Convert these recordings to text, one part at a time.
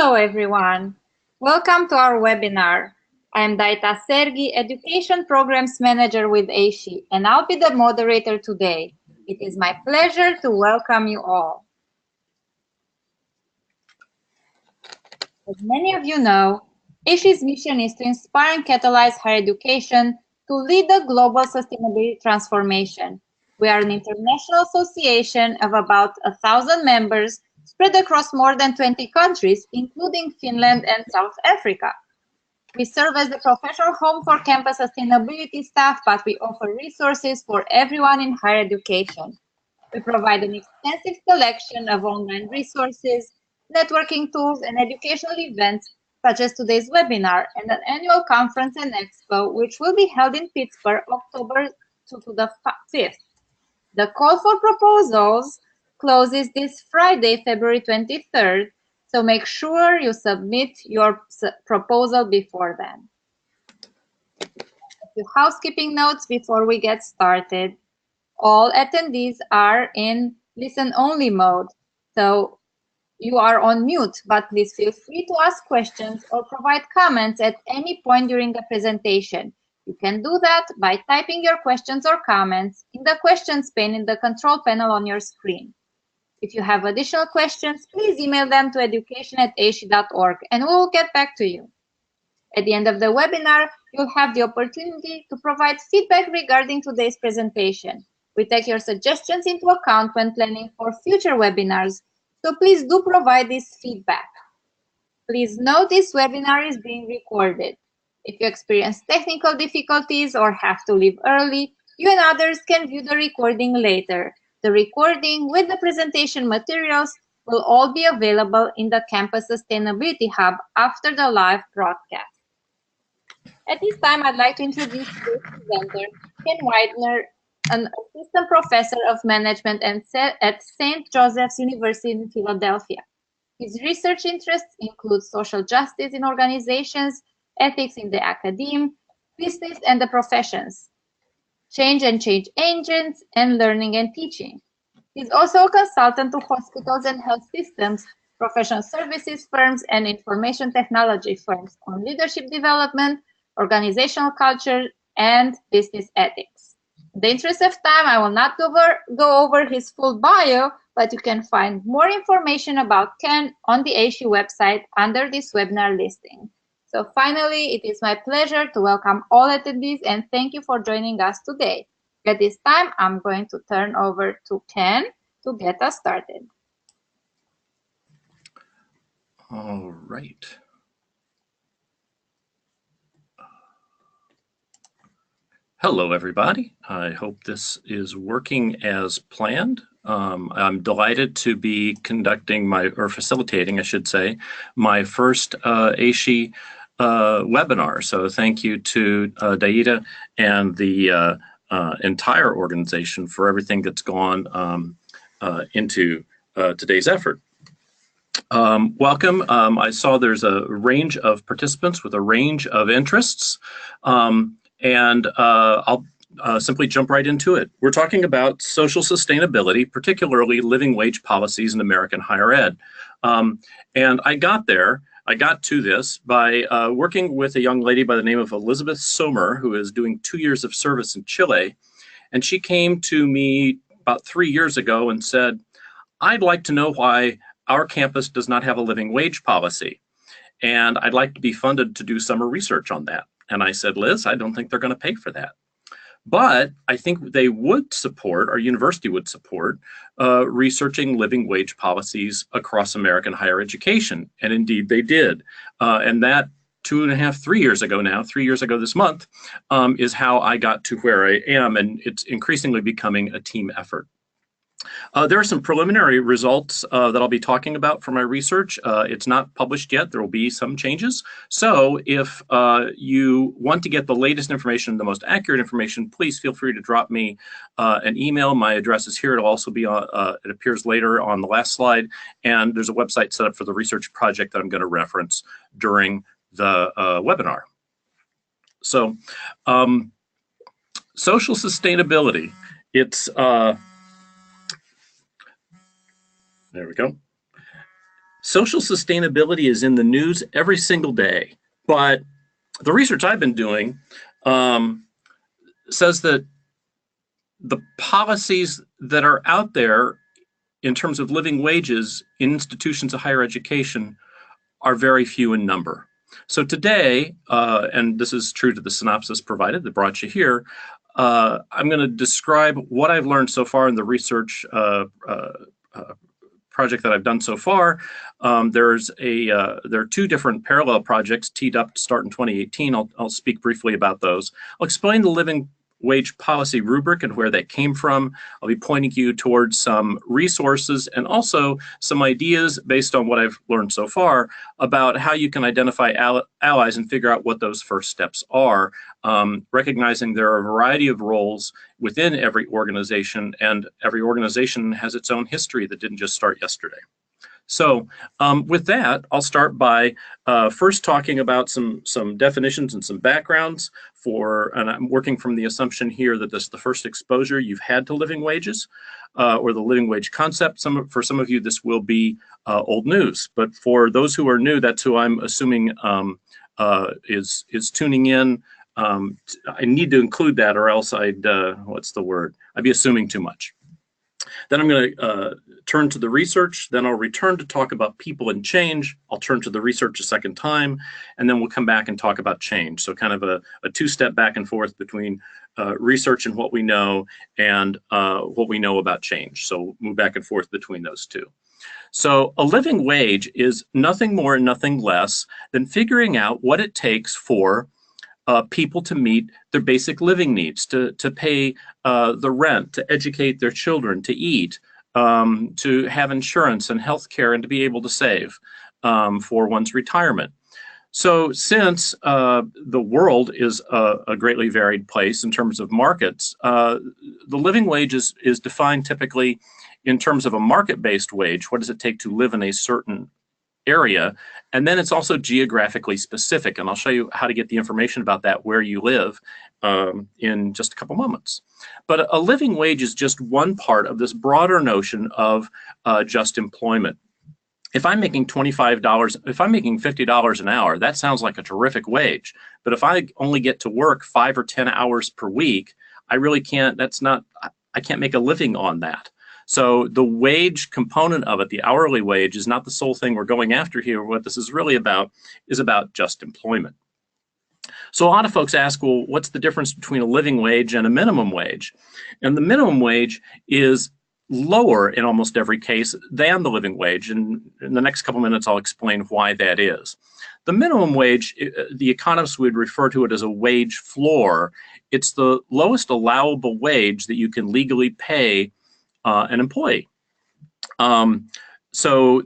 Hello everyone. Welcome to our webinar. I am Daita Sergi, Education Programs Manager with ASHI, and I'll be the moderator today. It is my pleasure to welcome you all. As many of you know, ASHI's mission is to inspire and catalyze higher education to lead the global sustainability transformation. We are an international association of about 1,000 members spread across more than 20 countries, including Finland and South Africa. We serve as the professional home for campus sustainability staff, but we offer resources for everyone in higher education. We provide an extensive collection of online resources, networking tools, and educational events, such as today's webinar and an annual conference and expo, which will be held in Pittsburgh, October 2 to the 5th. The call for proposals closes this Friday, February 23rd, so make sure you submit your proposal before then. A few housekeeping notes before we get started. All attendees are in listen-only mode, so you are on mute, but please feel free to ask questions or provide comments at any point during the presentation. You can do that by typing your questions or comments in the questions pane in the control panel on your screen. If you have additional questions, please email them to education@ashi.org and we will get back to you. At the end of the webinar, you'll have the opportunity to provide feedback regarding today's presentation. We take your suggestions into account when planning for future webinars, so please do provide this feedback. Please note this webinar is being recorded. If you experience technical difficulties or have to leave early, you and others can view the recording later. The recording with the presentation materials will all be available in the Campus Sustainability Hub after the live broadcast. At this time, I'd like to introduce today's presenter, Ken Widener, an assistant professor of management at St. Joseph's University in Philadelphia. His research interests include social justice in organizations, ethics in the academe, business and the professions, change and change agents, and learning and teaching. He's also a consultant to hospitals and health systems, professional services firms, and information technology firms on leadership development, organizational culture, and business ethics. In the interest of time, I will not go over his full bio, but you can find more information about Ken on the ASHI website under this webinar listing. So finally, it is my pleasure to welcome all attendees and thank you for joining us today. At this time, I'm going to turn over to Ken to get us started. All right. Hello, everybody. I hope this is working as planned. I'm delighted to be conducting or facilitating, I should say, my first ASHI webinar. So thank you to Daita and the entire organization for everything that's gone into today's effort. Welcome. I saw there's a range of participants with a range of interests. And I'll simply jump right into it. We're talking about social sustainability, particularly living wage policies in American higher ed. And I got to this by working with a young lady by the name of Elizabeth Sommer, who is doing 2 years of service in Chile. And she came to me about 3 years ago and said, I'd like to know why our campus does not have a living wage policy. And I'd like to be funded to do summer research on that. And I said, Liz, I don't think they're going to pay for that. But I think they would support, our university would support, researching living wage policies across American higher education. And indeed they did. And that 2.5, 3 years ago now, 3 years ago this month, is how I got to where I am. And it's increasingly becoming a team effort. There are some preliminary results that I'll be talking about from my research. It's not published yet. There will be some changes. So if you want to get the latest information, the most accurate information, please feel free to drop me an email. My address is here. It'll also be it appears later on the last slide. And there's a website set up for the research project that I'm going to reference during the webinar. So social sustainability, it's there we go. Social sustainability is in the news every single day, but the research I've been doing um, says that the policies that are out there in terms of living wages in institutions of higher education are very few in number. So today, and this is true to the synopsis provided that brought you here, I'm going to describe what I've learned so far in the research project that I've done so far. There are two different parallel projects teed up to start in 2018. I'll speak briefly about those. I'll explain the living wage policy rubric and where that came from. I'll be pointing you towards some resources and also some ideas based on what I've learned so far about how you can identify allies and figure out what those first steps are, recognizing there are a variety of roles within every organization, and every organization has its own history that didn't just start yesterday. So with that, I'll start by first talking about some definitions and some backgrounds and I'm working from the assumption here that this is the first exposure you've had to living wages or the living wage concept. For some of you, this will be old news, but for those who are new, that's who I'm assuming is tuning in. I need to include that or else I'd be assuming too much. Then I'm going to turn to the research. Then I'll return to talk about people and change. I'll turn to the research a second time, and then we'll come back and talk about change. So kind of a two-step back and forth between research and what we know and what we know about change. So we'll move back and forth between those two. So a living wage is nothing more and nothing less than figuring out what it takes for people to meet their basic living needs, to pay the rent, to educate their children, to eat, to have insurance and health care, and to be able to save for one's retirement. So since the world is a greatly varied place in terms of markets, the living wage is defined typically in terms of a market-based wage. What does it take to live in a certain area? And then it's also geographically specific, and I'll show you how to get the information about that where you live in just a couple moments. But a living wage is just one part of this broader notion of just employment. If I'm making $25, if I'm making $50 an hour, that sounds like a terrific wage. But if I only get to work 5 or 10 hours per week, I really can't, I can't make a living on that. So the wage component of it, the hourly wage, is not the sole thing we're going after here. What this is really about is about just employment. So a lot of folks ask, well, what's the difference between a living wage and a minimum wage? And the minimum wage is lower in almost every case than the living wage. And in the next couple minutes, I'll explain why that is. The minimum wage, the economists would refer to it as a wage floor. It's the lowest allowable wage that you can legally pay an employee. So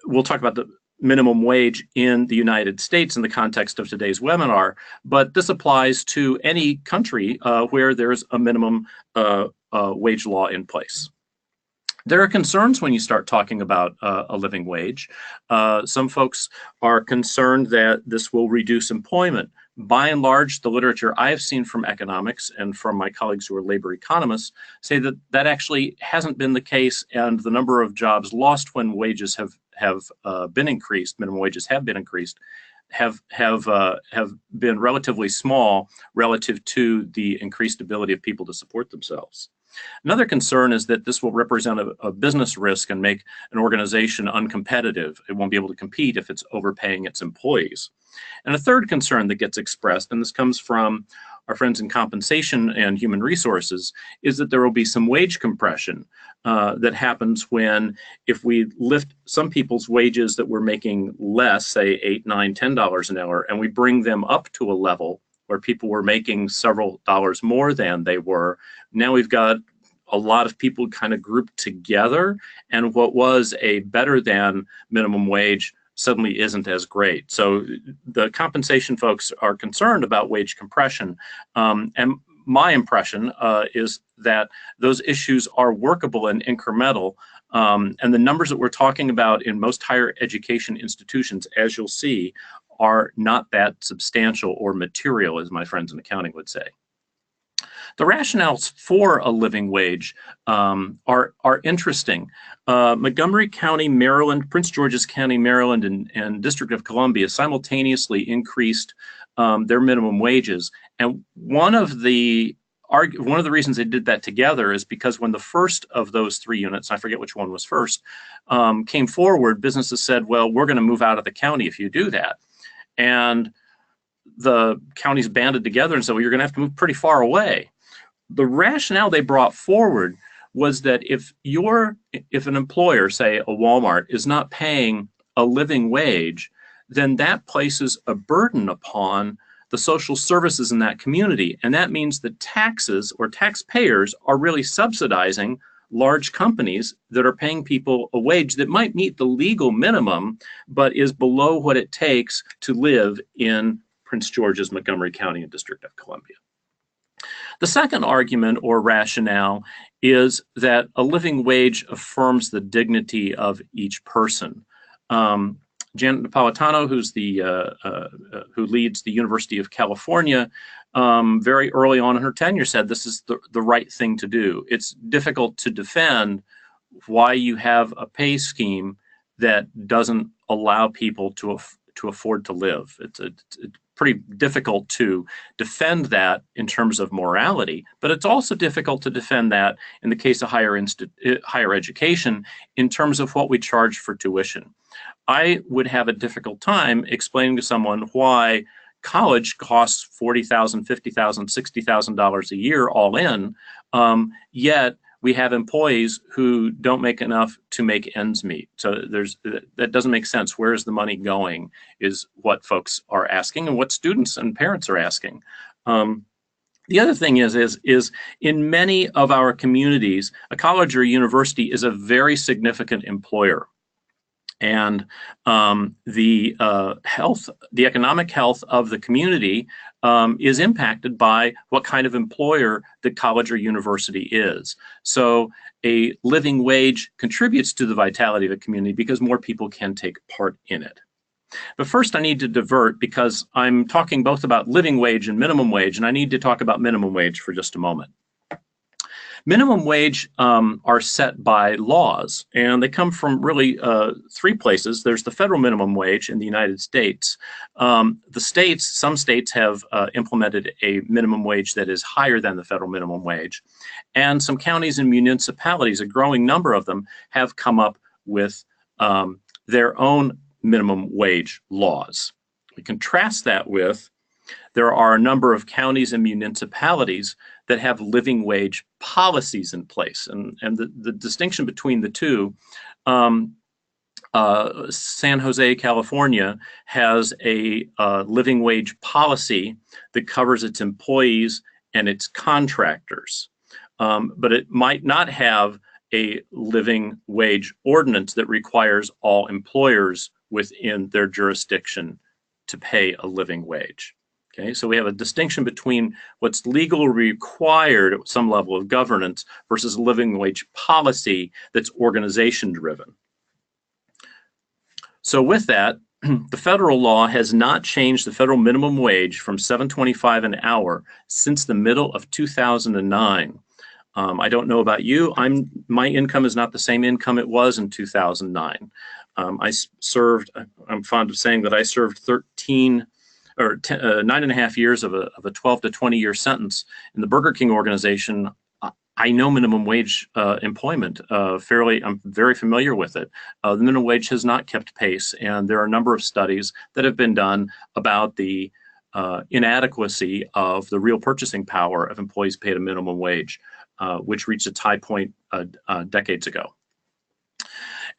we'll talk about the minimum wage in the United States in the context of today's webinar, but this applies to any country where there's a minimum wage law in place. There are concerns when you start talking about a living wage. Some folks are concerned that this will reduce employment. By and large, the literature I have seen from economics and from my colleagues who are labor economists say that that actually hasn't been the case, and the number of jobs lost when wages have been increased, minimum wages have been increased, have been relatively small relative to the increased ability of people to support themselves. Another concern is that this will represent a business risk and make an organization uncompetitive. It won't be able to compete if it's overpaying its employees. And a third concern that gets expressed, and this comes from our friends in compensation and human resources, is that there will be some wage compression that happens if we lift some people's wages that we're making less, say $8, $9, $10 an hour, and we bring them up to a level where people were making several dollars more than they were. Now we've got a lot of people kind of grouped together, and what was a better than minimum wage suddenly isn't as great. So the compensation folks are concerned about wage compression, and my impression is that those issues are workable and incremental, and the numbers that we're talking about in most higher education institutions, as you'll see, are not that substantial or material, as my friends in accounting would say. The rationales for a living wage are interesting. Montgomery County, Maryland, Prince George's County, Maryland, and District of Columbia simultaneously increased their minimum wages. And one of the reasons they did that together is because when the first of those three units, I forget which one was first, came forward, businesses said, well, we're going to move out of the county if you do that. And the counties banded together and said, well, you're going to have to move pretty far away. The rationale they brought forward was that if an employer, say a Walmart, is not paying a living wage, then that places a burden upon the social services in that community. And that means that taxes or taxpayers are really subsidizing large companies that are paying people a wage that might meet the legal minimum, but is below what it takes to live in Prince George's, Montgomery County, and District of Columbia. The second argument or rationale is that a living wage affirms the dignity of each person. Janet Napolitano, who leads the University of California, very early on in her tenure said this is the right thing to do. It's difficult to defend why you have a pay scheme that doesn't allow people to afford to live. It's pretty difficult to defend that in terms of morality, but it's also difficult to defend that in the case of higher education in terms of what we charge for tuition. I would have a difficult time explaining to someone why college costs $40,000, $50,000, $60,000 a year all in, yet we have employees who don't make enough to make ends meet. So that doesn't make sense. Where is the money going is what folks are asking and what students and parents are asking. The other thing is in many of our communities, a college or a university is a very significant employer. And the economic health of the community is impacted by what kind of employer the college or university is. So a living wage contributes to the vitality of a community because more people can take part in it. But first I need to divert because I'm talking both about living wage and minimum wage, and I need to talk about minimum wage for just a moment. Minimum wage are set by laws, and they come from really three places. There's the federal minimum wage in the United States. Some states have implemented a minimum wage that is higher than the federal minimum wage. And some counties and municipalities, a growing number of them, have come up with their own minimum wage laws. We contrast that with there are a number of counties and municipalities that have living wage policies in place. And the distinction between the two, San Jose, California has a living wage policy that covers its employees and its contractors. But it might not have a living wage ordinance that requires all employers within their jurisdiction to pay a living wage. Okay, so we have a distinction between what's legally required at some level of governance versus a living wage policy that's organization driven. So with that, the federal law has not changed the federal minimum wage from $7.25 an hour since the middle of 2009. I don't know about you. My income is not the same income it was in 2009. I'm fond of saying that I served 9.5 years of a 12 to 20 year sentence in the Burger King organization. I know minimum wage employment fairly. I'm very familiar with it. The minimum wage has not kept pace, and there are a number of studies that have been done about the inadequacy of the real purchasing power of employees paid a minimum wage, which reached its high point decades ago.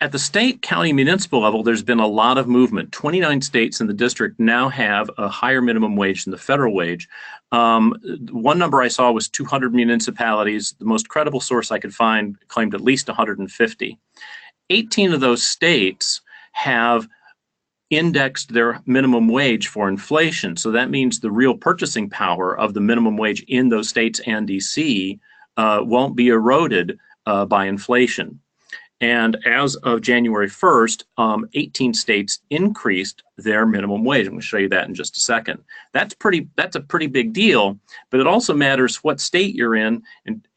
At the state, county, municipal level, there's been a lot of movement. 29 states in the district now have a higher minimum wage than the federal wage. One number I saw was 200 municipalities. The most credible source I could find claimed at least 150. 18 of those states have indexed their minimum wage for inflation. So that means the real purchasing power of the minimum wage in those states and DC won't be eroded by inflation. And as of January 1st, 18 states increased their minimum wage. I'm going to show you that in just a second. That's a pretty big deal, but it also matters what state you're in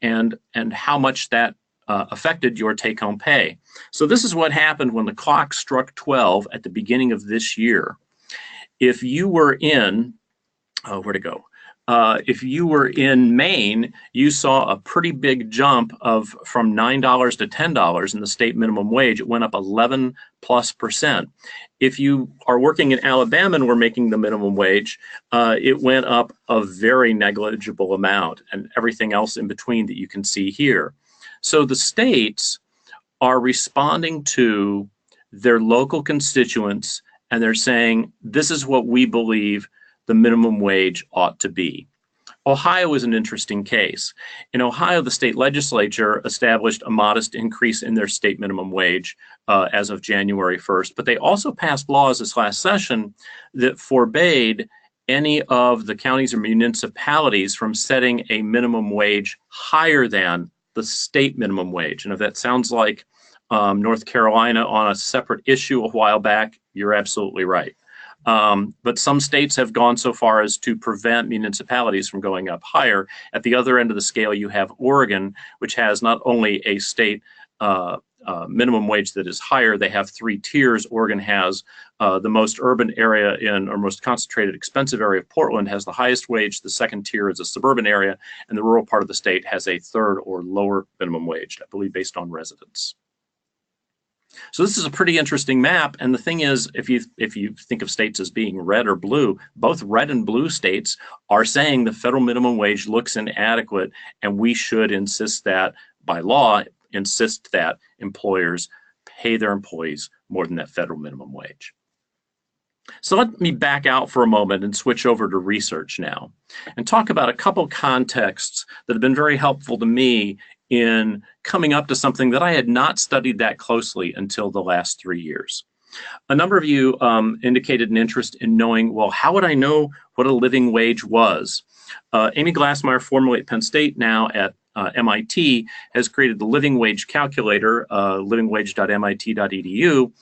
and how much that affected your take-home pay. So this is what happened when the clock struck 12 at the beginning of this year. If you were in, where'd it go? If you were in Maine, you saw a pretty big jump from $9 to $10 in the state minimum wage. It went up 11+%. If you are working in Alabama and were making the minimum wage, it went up a very negligible amount, and everything else in between that you can see here. So the states are responding to their local constituents, and they're saying, this is what we believe the minimum wage ought to be. Ohio is an interesting case. In Ohio, the state legislature established a modest increase in their state minimum wage as of January 1st, but they also passed laws this last session that forbade any of the counties or municipalities from setting a minimum wage higher than the state minimum wage. And if that sounds like North Carolina on a separate issue a while back, you're absolutely right. But some states have gone so far as to prevent municipalities from going up higher. At the other end of the scale, you have Oregon, which has not only a state minimum wage that is higher, they have 3 tiers. Oregon has the most urban area or most concentrated expensive area of Portland has the highest wage. The second tier is a suburban area, and the rural part of the state has a third or lower minimum wage, I believe based on residence. So this is a pretty interesting map, and the thing is, if you think of states as being red or blue, both red and blue states are saying the federal minimum wage looks inadequate, and we should insist that by law, insist that employers pay their employees more than that federal minimum wage. So let me back out for a moment and switch over to research now and talk about a couple contexts that have been very helpful to me in coming up to something that I had not studied that closely until the last 3 years. A number of you indicated an interest in knowing, well, how would I know what a living wage was? Amy Glassmeyer, formerly at Penn State, now at MIT, has created the living wage calculator, livingwage.mit.edu,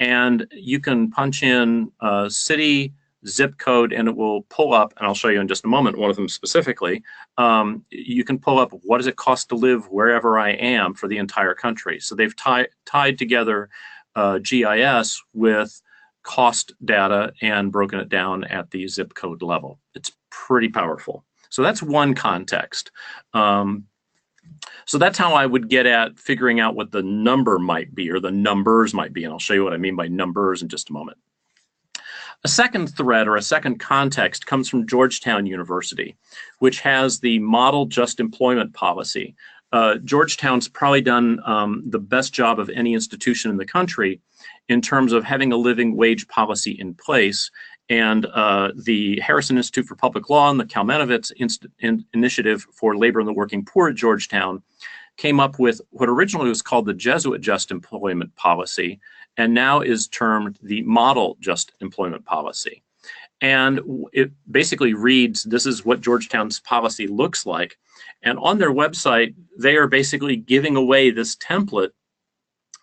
and you can punch in city, zip code, and it will pull up, and I'll show you in just a moment one of them specifically. You can pull up what does it cost to live wherever I am for the entire country. So they've tied together GIS with cost data and broken it down at the zip code level. It's pretty powerful. So that's one context. So that's how I would get at figuring out what the number might be, or the numbers might be, and I'll show you what I mean by numbers in just a moment. A second thread or a second context comes from Georgetown University, which has the model just employment policy. Georgetown's probably done the best job of any institution in the country in terms of having a living wage policy in place. And the Harrison Institute for Public Law and the Kalmanovitz Initiative for Labor and the Working Poor at Georgetown came up with what originally was called the Jesuit Just Employment Policy, and now is termed the Model Just Employment Policy. And it basically reads, this is what Georgetown's policy looks like. And on their website, they are basically giving away this template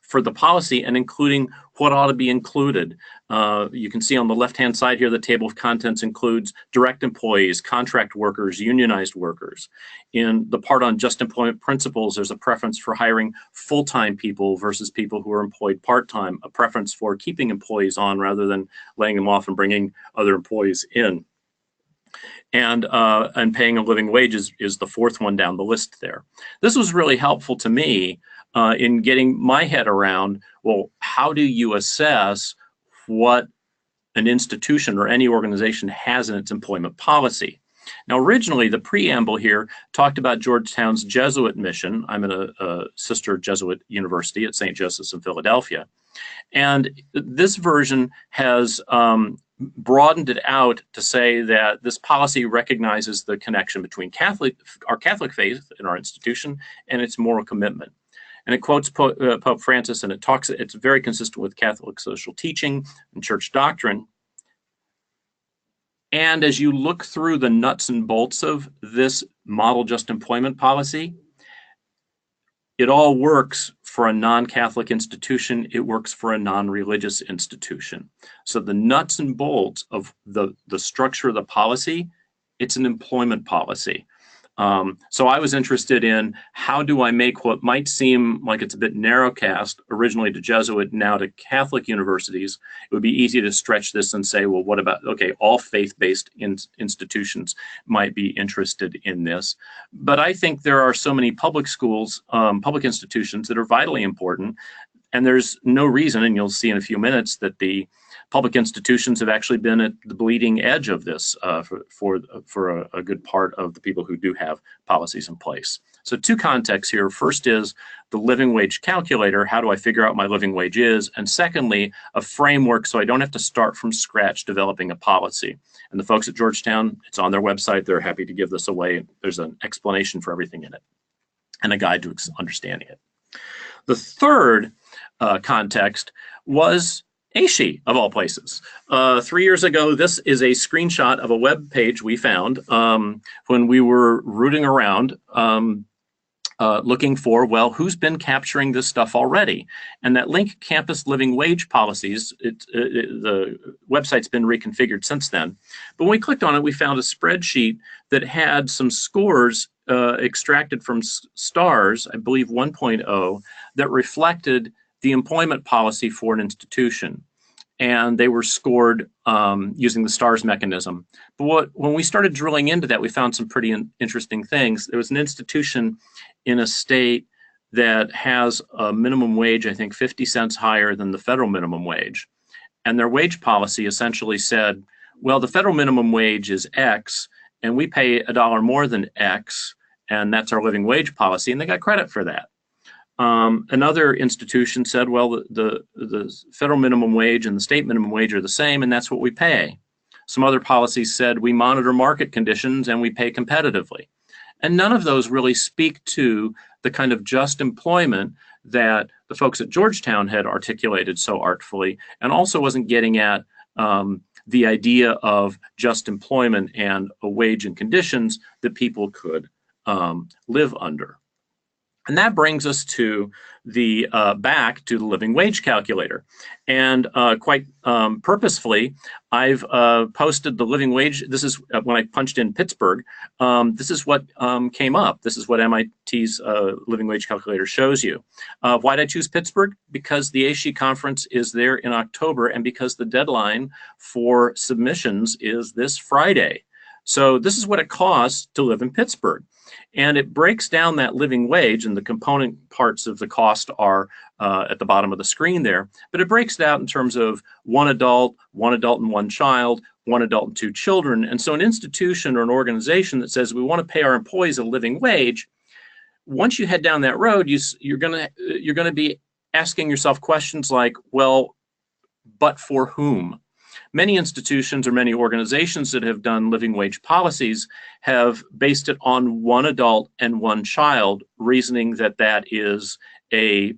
for the policy and including what ought to be included. You can see on the left-hand side here, the table of contents includes direct employees, contract workers, unionized workers. In the part on just employment principles, there's a preference for hiring full-time people versus people who are employed part-time, a preference for keeping employees on rather than laying them off and bringing other employees in. And paying a living wage is the fourth one down the list there. This was really helpful to me in getting my head around, well, how do you assess what an institution or any organization has in its employment policy? Now, originally, the preamble here talked about Georgetown's Jesuit mission. I'm at a sister Jesuit university at St. Joseph's in Philadelphia. And this version has broadened it out to say that this policy recognizes the connection between our Catholic faith in our institution and its moral commitment. And it quotes Pope Francis, and it's very consistent with Catholic social teaching and church doctrine. And as you look through the nuts and bolts of this model just employment policy, it all works for a non-Catholic institution. It works for a non-religious institution. So the nuts and bolts of the structure of the policy, it's an employment policy. So I was interested in how do I make what might seem like it's a bit narrowcast, originally to Jesuit, now to Catholic universities. It would be easy to stretch this and say, well, what about, okay, all faith-based institutions might be interested in this. But I think there are so many public schools, public institutions that are vitally important. And there's no reason, and you'll see in a few minutes, that the public institutions have actually been at the bleeding edge of this for a good part of the people who do have policies in place. So two contexts here. First is the living wage calculator. How do I figure out my living wage is? And secondly, a framework so I don't have to start from scratch developing a policy. And the folks at Georgetown, it's on their website. They're happy to give this away. There's an explanation for everything in it and a guide to understanding it. The third context was ASHE, of all places. 3 years ago, this is a screenshot of a web page we found when we were rooting around looking for, well, who's been capturing this stuff already? And that link, Campus Living Wage Policies, the website's been reconfigured since then. But when we clicked on it, we found a spreadsheet that had some scores extracted from STARS, I believe 1.0, that reflected the employment policy for an institution. And they were scored using the STARS mechanism. But when we started drilling into that, we found some pretty interesting things. There was an institution in a state that has a minimum wage, I think 50 cents higher than the federal minimum wage. And their wage policy essentially said, well, the federal minimum wage is X, and we pay $1 more than X, and that's our living wage policy, and they got credit for that. Another institution said, well, the federal minimum wage and the state minimum wage are the same, and that's what we pay. Some other policies said we monitor market conditions and we pay competitively. And none of those really speak to the kind of just employment that the folks at Georgetown had articulated so artfully, and also wasn't getting at the idea of just employment and a wage and conditions that people could live under. And that brings us to the back to the living wage calculator. And quite purposefully, I've posted the living wage. This is when I punched in Pittsburgh. This is what came up. This is what MIT's living wage calculator shows you. Why did I choose Pittsburgh? Because the ASHE conference is there in October, and because the deadline for submissions is this Friday. So this is what it costs to live in Pittsburgh. And it breaks down that living wage, and the component parts of the cost are at the bottom of the screen there. But it breaks it out in terms of one adult and one child, one adult and two children. And so an institution or an organization that says we want to pay our employees a living wage, once you head down that road, you're going to be asking yourself questions like, well, but for whom? Many institutions or many organizations that have done living wage policies have based it on one adult and one child, reasoning that that is a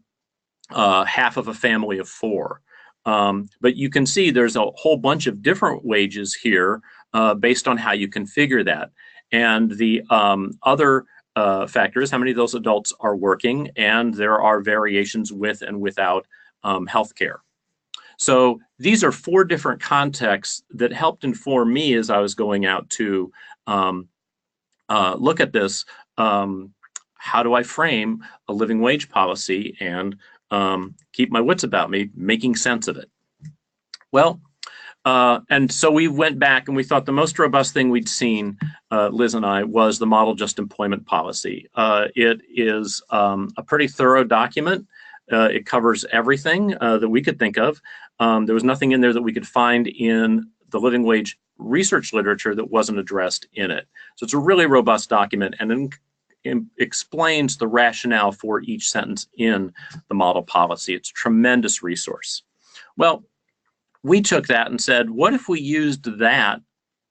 half of a family of four. But you can see there's a whole bunch of different wages here based on how you configure that. And the other factor is how many of those adults are working, and there are variations with and without healthcare. So these are four different contexts that helped inform me as I was going out to look at this. How do I frame a living wage policy and keep my wits about me, making sense of it? Well, and so we went back and we thought the most robust thing we'd seen, Liz and I, was the model just employment policy. It is a pretty thorough document. It covers everything that we could think of. There was nothing in there that we could find in the living wage research literature that wasn't addressed in it. So it's a really robust document, and then explains the rationale for each sentence in the model policy. It's a tremendous resource. Well, we took that and said, what if we used that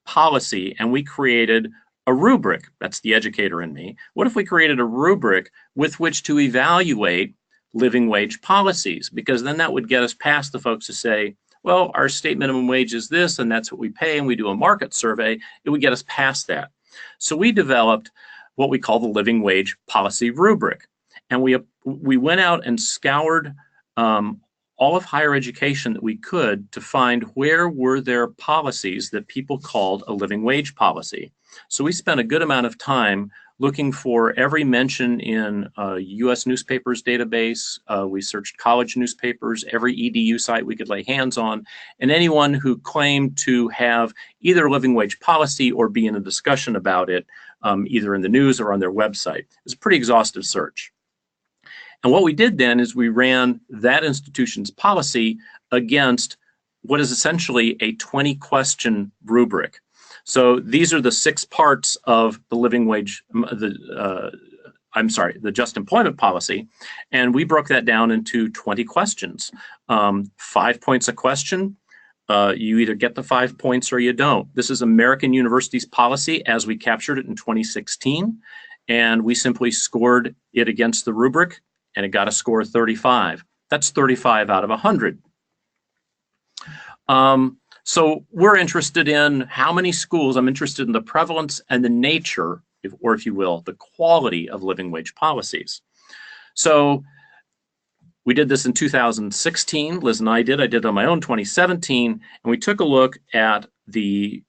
policy and we created a rubric? That's the educator in me. What if we created a rubric with which to evaluate living wage policies? Because then that would get us past the folks who say, well, our state minimum wage is this, and that's what we pay, and we do a market survey. It would get us past that. So we developed what we call the living wage policy rubric. and we went out and scoured all of higher education that we could to find where were there policies that people called a living wage policy. So we spent a good amount of time looking for every mention in a U.S. newspapers database. We searched college newspapers, every EDU site we could lay hands on, and anyone who claimed to have either a living wage policy or be in a discussion about it, either in the news or on their website. It was a pretty exhaustive search. And what we did then is we ran that institution's policy against what is essentially a 20-question rubric. So these are the 6 parts of the living wage, the just employment policy, and we broke that down into 20 questions. 5 points a question. You either get the 5 points or you don't. This is American University's policy as we captured it in 2016, and we simply scored it against the rubric, and it got a score of 35. That's 35 out of 100. So we're interested in how many schools. I'm interested in the prevalence and the nature, or if you will, the quality of living wage policies. So we did this in 2016. Liz and I did it on my own 2017, and we took a look at we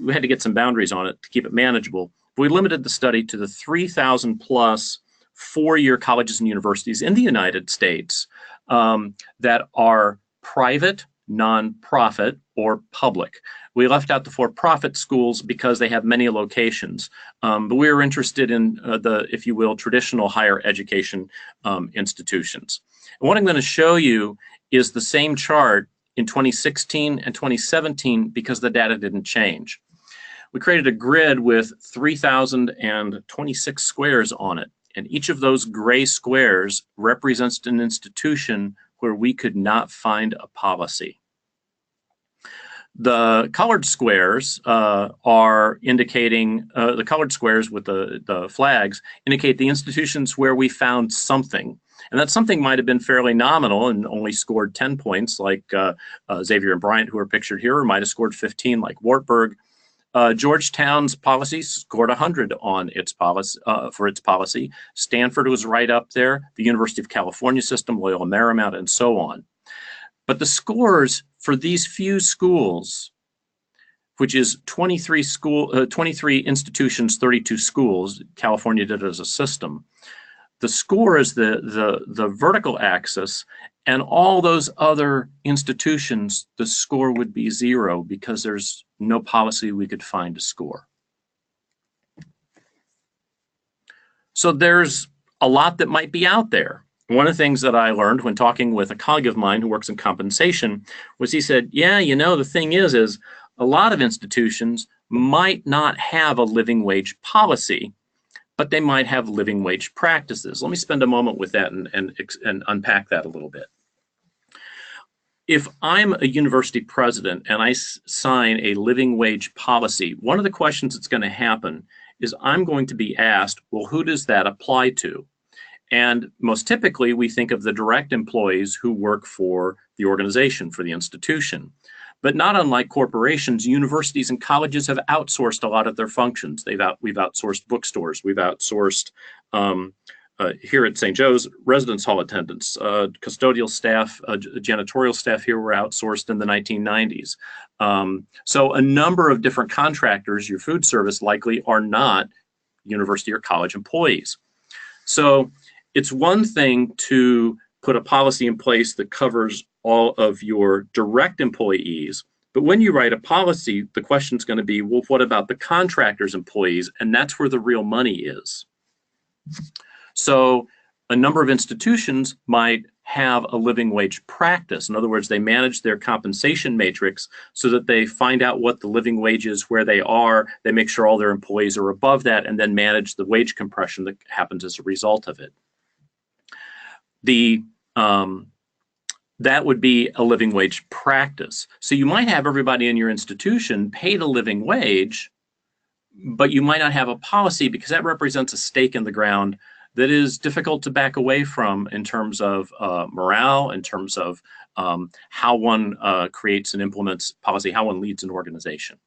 had to get some boundaries on it to keep it manageable. We limited the study to the 3,000 plus four-year colleges and universities in the United States that are private, nonprofit, or public. We left out the for-profit schools because they have many locations, but we were interested in the, if you will, traditional higher education institutions. And what I'm going to show you is the same chart in 2016 and 2017 because the data didn't change. We created a grid with 3,026 squares on it, and each of those gray squares represents an institution where we could not find a policy. The colored squares are indicating, the colored squares with the flags indicate the institutions where we found something. And that something might have been fairly nominal and only scored 10 points like Xavier and Bryant, who are pictured here, or might have scored 15 like Wartburg. Georgetown's policy scored 100 on its policy, for its policy. Stanford was right up there, the University of California system, Loyola Marymount, and so on. But the scores for these few schools, which is 23 institutions, 32 schools, California did it as a system. The score is the vertical axis, and all those other institutions, the score would be 0 because there's no policy we could find to score. So there's a lot that might be out there. One of the things that I learned when talking with a colleague of mine who works in compensation was he said, yeah, you know, the thing is a lot of institutions might not have a living wage policy, but they might have living wage practices. Let me spend a moment with that and unpack that a little bit. If I'm a university president and I sign a living wage policy, one of the questions that's going to happen is I'm going to be asked, well, who does that apply to? And most typically, we think of the direct employees who work for the organization, for the institution. But not unlike corporations, universities and colleges have outsourced a lot of their functions. We've outsourced bookstores. We've outsourced, here at St. Joe's, residence hall attendants, custodial staff, janitorial staff here were outsourced in the 1990s. So a number of different contractors, your food service likely are not university or college employees. So it's one thing to put a policy in place that covers all of your direct employees, but when you write a policy, the question is going to be, well, what about the contractor's employees? And that's where the real money is. So a number of institutions might have a living wage practice. In other words, they manage their compensation matrix so that they find out what the living wage is, where they are, they make sure all their employees are above that, and then manage the wage compression that happens as a result of it. That would be a living wage practice. So you might have everybody in your institution paid a living wage, but you might not have a policy because that represents a stake in the ground that is difficult to back away from in terms of morale, in terms of how one creates and implements policy, how one leads an organization.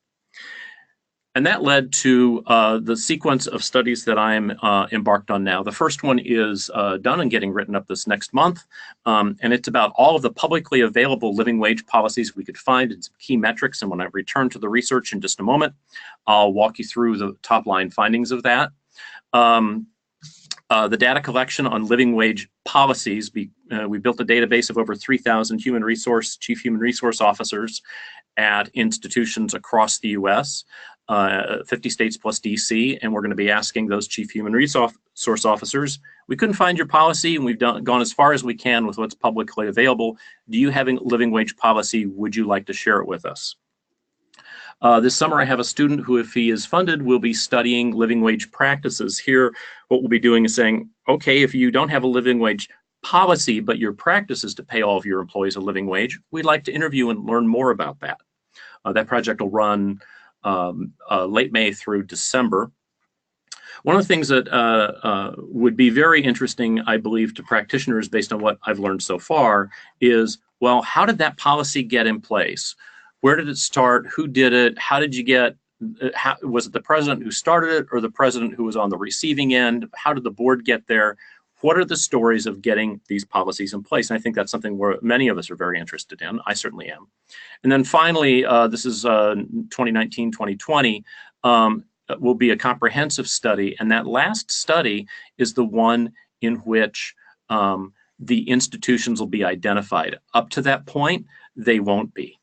And that led to the sequence of studies that I'm embarked on now. The first one is done and getting written up this next month, and it's about all of the publicly available living wage policies we could find and some key metrics. And when I return to the research in just a moment, I'll walk you through the top line findings of that. The data collection on living wage policies, we built a database of over 3,000 chief human resource officers at institutions across the US, 50 states plus DC, and we're going to be asking those chief human resource officers, we couldn't find your policy and we've gone as far as we can with what's publicly available. Do you have a living wage policy? Would you like to share it with us? This summer I have a student who, if he is funded, will be studying living wage practices. Here, what we'll be doing is saying, okay, if you don't have a living wage policy, but your practice is to pay all of your employees a living wage, we'd like to interview and learn more about that. That project will run late May through December. One of the things that would be very interesting, I believe, to practitioners based on what I've learned so far is, well, how did that policy get in place? Where did it start? Who did it? How did you get, was it the president who started it or the president who was on the receiving end? How did the board get there? What are the stories of getting these policies in place? And I think that's something where many of us are very interested in. I certainly am. And then finally, this is 2019, 2020, will be a comprehensive study. And that last study is the one in which the institutions will be identified. Up to that point, they won't be.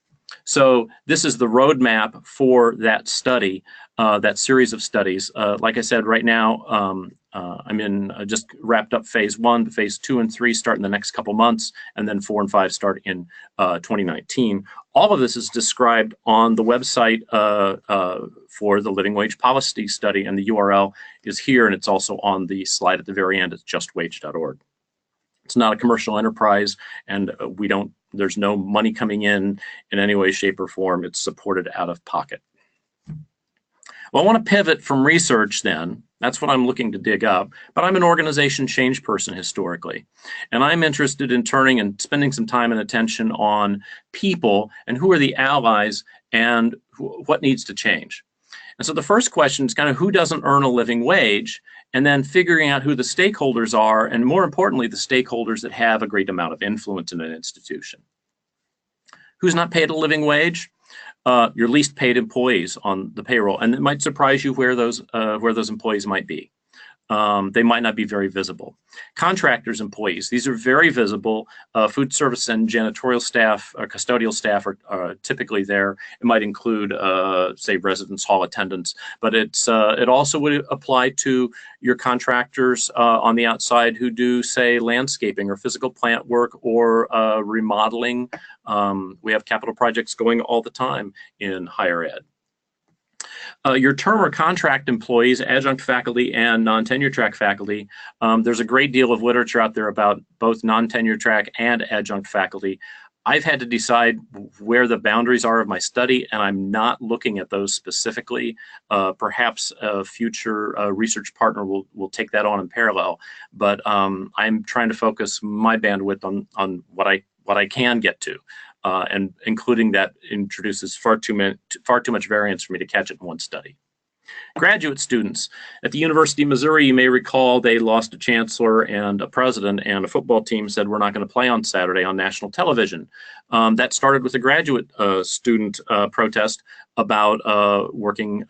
So this is the roadmap for that study, that series of studies. Like I said, right now, I'm in just wrapped up phase 1, phase 2 and 3 start in the next couple months, and then 4 and 5 start in 2019. All of this is described on the website for the Living Wage Policy Study, and the URL is here, and it's also on the slide at the very end. It's justwage.org. It's not a commercial enterprise, and there's no money coming in any way, shape, or form. It's supported out of pocket. Well, I want to pivot from research then. That's what I'm looking to dig up. But I'm an organization change person historically. And I'm interested in turning and spending some time and attention on people and who are the allies and what needs to change. And so the first question is kind of who doesn't earn a living wage, and then figuring out who the stakeholders are, and more importantly, the stakeholders that have a great amount of influence in an institution. Who's not paid a living wage? Your least paid employees on the payroll, and it might surprise you where those employees might be. They might not be very visible. Contractors' employees, these are very visible. Food service and janitorial staff, custodial staff are typically there. It might include, say, residence hall attendants, but it also would apply to your contractors on the outside who do, say, landscaping or physical plant work or remodeling. We have capital projects going all the time in higher ed. Your term or contract employees, adjunct faculty and non-tenure track faculty, there's a great deal of literature out there about both non-tenure track and adjunct faculty. I've had to decide where the boundaries are of my study, and I'm not looking at those specifically. Perhaps a future research partner will take that on in parallel, but I'm trying to focus my bandwidth on what I can get to. And including that introduces far too much variance for me to catch it in one study. Graduate students. At the University of Missouri, you may recall they lost a chancellor and a president, and a football team said, we're not going to play on Saturday on national television. That started with a graduate student protest about working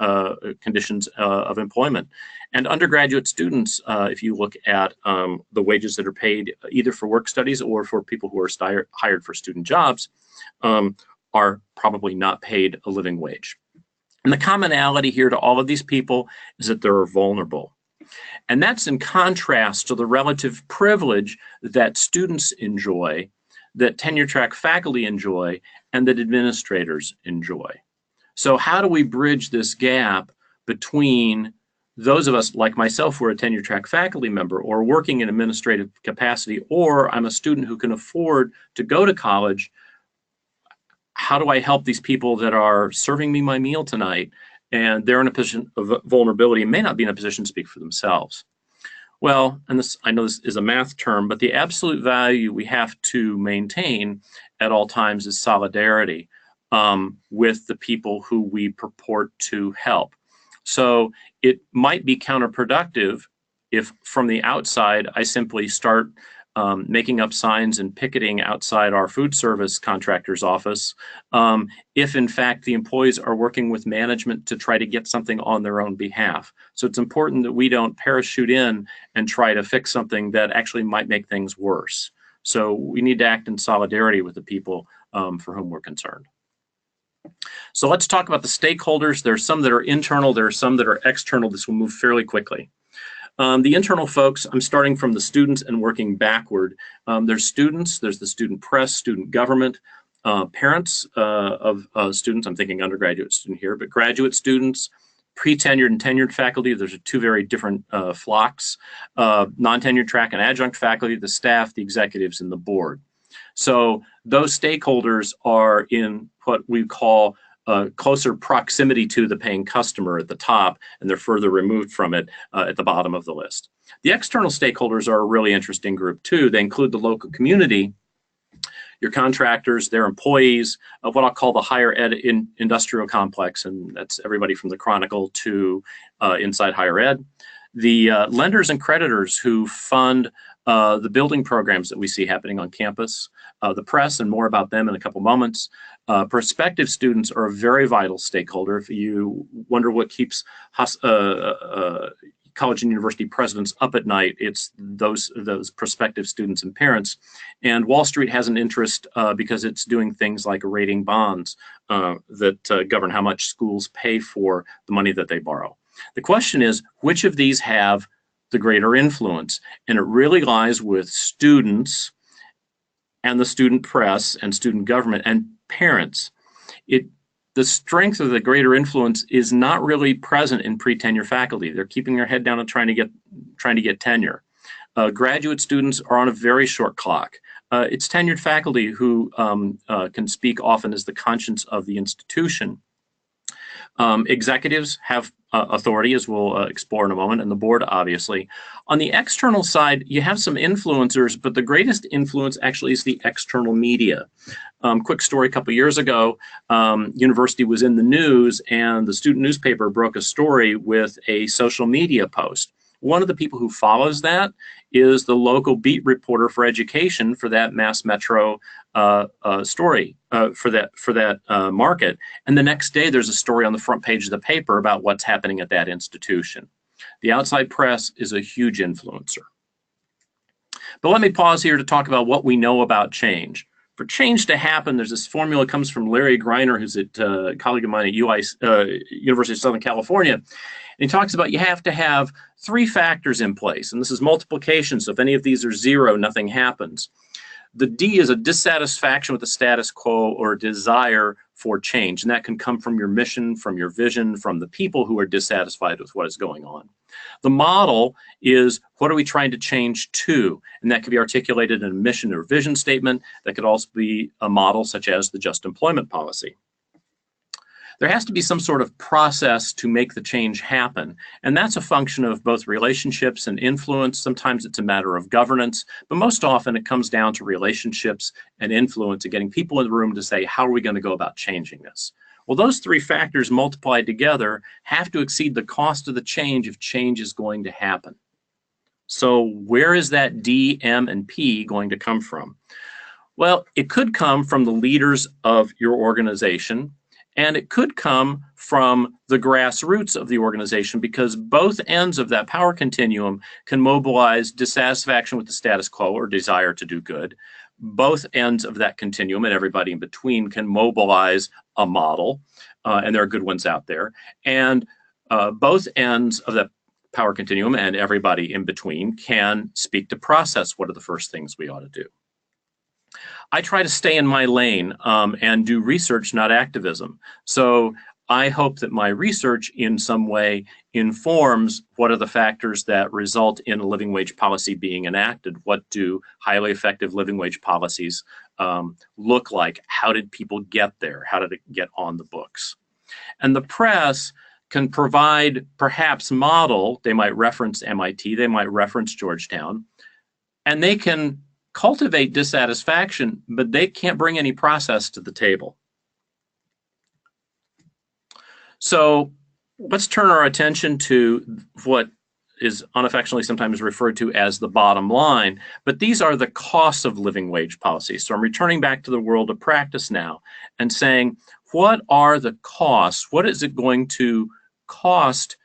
conditions of employment. And undergraduate students, if you look at the wages that are paid either for work studies or for people who are hired for student jobs, are probably not paid a living wage. And the commonality here to all of these people is that they're vulnerable. And that's in contrast to the relative privilege that students enjoy, that tenure track faculty enjoy, and that administrators enjoy. So how do we bridge this gap between those of us like myself who are a tenure track faculty member or working in administrative capacity, or I'm a student who can afford to go to college? How do I help these people that are serving me my meal tonight and they're in a position of vulnerability and may not be in a position to speak for themselves? Well, and this, I know this is a math term, but the absolute value we have to maintain at all times is solidarity with the people who we purport to help. So it might be counterproductive if from the outside I simply start making up signs and picketing outside our food service contractor's office, if in fact the employees are working with management to try to get something on their own behalf. So it's important that we don't parachute in and try to fix something that actually might make things worse. So we need to act in solidarity with the people for whom we're concerned. So let's talk about the stakeholders. There are some that are internal, there are some that are external. This will move fairly quickly. The internal folks, I'm starting from the students and working backward. There's students, there's the student press, student government, parents of students, I'm thinking undergraduate student here, but graduate students, pre-tenured and tenured faculty. There's two very different flocks, non-tenured track and adjunct faculty, the staff, the executives, and the board. So those stakeholders are in what we call closer proximity to the paying customer at the top, and they're further removed from it at the bottom of the list. The external stakeholders are a really interesting group too. They include the local community, your contractors, their employees, of what I'll call the higher ed industrial complex, and that's everybody from the Chronicle to inside higher ed. The lenders and creditors who fund the building programs that we see happening on campus, the press, and more about them in a couple moments. Prospective students are a very vital stakeholder. If you wonder what keeps college and university presidents up at night, it's those prospective students and parents. And Wall Street has an interest because it's doing things like rating bonds that govern how much schools pay for the money that they borrow. The question is, which of these have the greater influence? And it really lies with students and the student press and student government and parents. The strength of the greater influence is not really present in pre-tenure faculty. They're keeping their head down and trying to get tenure. Graduate students are on a very short clock. It's tenured faculty who can speak often as the conscience of the institution. Executives have authority, as we'll explore in a moment, and the board, obviously. On the external side, you have some influencers, but the greatest influence actually is the external media. Quick story, a couple years ago, university was in the news, and the student newspaper broke a story with a social media post. One of the people who follows that is the local beat reporter for education for that Mass Metro story for that market. And the next day, there's a story on the front page of the paper about what's happening at that institution. The outside press is a huge influencer. But let me pause here to talk about what we know about change. For change to happen, there's this formula that comes from Larry Greiner, who's a colleague of mine at University of Southern California. And he talks about you have to have three factors in place, and this is multiplication, so if any of these are zero, nothing happens. The D is a dissatisfaction with the status quo or a desire for change, and that can come from your mission, from your vision, from the people who are dissatisfied with what is going on. The model is, what are we trying to change to? And that could be articulated in a mission or vision statement. That could also be a model such as the just employment policy. There has to be some sort of process to make the change happen. And that's a function of both relationships and influence. Sometimes it's a matter of governance, but most often it comes down to relationships and influence and getting people in the room to say, how are we going to go about changing this? Well, those three factors multiplied together have to exceed the cost of the change if change is going to happen. So where is that D, M, and P going to come from? Well, it could come from the leaders of your organization, and it could come from the grassroots of the organization, because both ends of that power continuum can mobilize dissatisfaction with the status quo or desire to do good. Both ends of that continuum and everybody in between can mobilize a model, and there are good ones out there. And both ends of that power continuum and everybody in between can speak to process what are the first things we ought to do. I try to stay in my lane and do research, not activism. So I hope that my research in some way informs what are the factors that result in a living wage policy being enacted. What do highly effective living wage policies look like? How did people get there? How did it get on the books? And the press can provide perhaps model. They might reference MIT, they might reference Georgetown, and they can cultivate dissatisfaction, but they can't bring any process to the table. So let's turn our attention to what is unaffectionately sometimes referred to as the bottom line, but these are the costs of living wage policy. So I'm returning back to the world of practice now and saying, what are the costs? What is it going to cost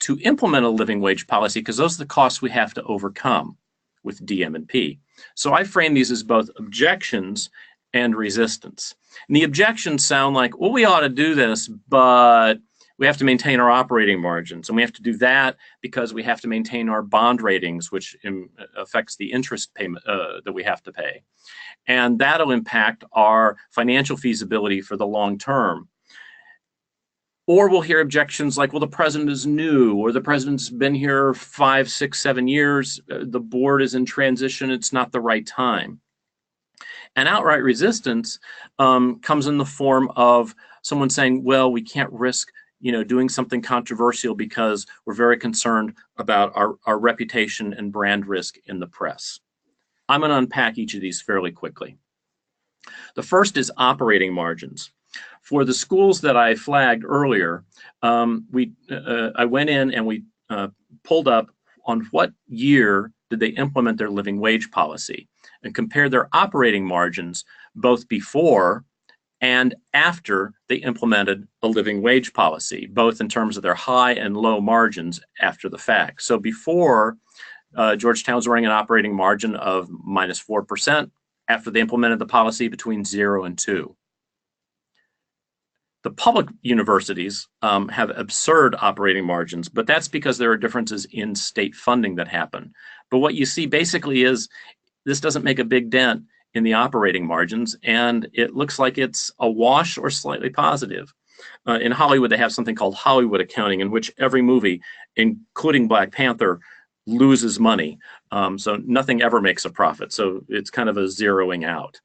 to implement a living wage policy? Because those are the costs we have to overcome with DM&P. So I frame these as both objections and resistance. And the objections sound like, well, we ought to do this, but we have to maintain our operating margins, and we have to do that because we have to maintain our bond ratings, which affects the interest payment that we have to pay. And that'll impact our financial feasibility for the long term. Or we'll hear objections like, well, the president is new, or the president's been here 5, 6, 7 years, the board is in transition, it's not the right time. And outright resistance comes in the form of someone saying, well, we can't risk doing something controversial because we're very concerned about our reputation and brand risk in the press. I'm going to unpack each of these fairly quickly. The first is operating margins. For the schools that I flagged earlier, I went in and we pulled up on what year did they implement their living wage policy and compared their operating margins both before and after they implemented a living wage policy, both in terms of their high and low margins after the fact. So before, Georgetown was running an operating margin of -4%. After they implemented the policy, between 0 and 2. The public universities have absurd operating margins, but that's because there are differences in state funding that happen. But what you see basically is this doesn't make a big dent in the operating margins, and it looks like it's a wash or slightly positive. In Hollywood, they have something called Hollywood accounting, in which every movie, including Black Panther, loses money. So nothing ever makes a profit. So it's kind of a zeroing out.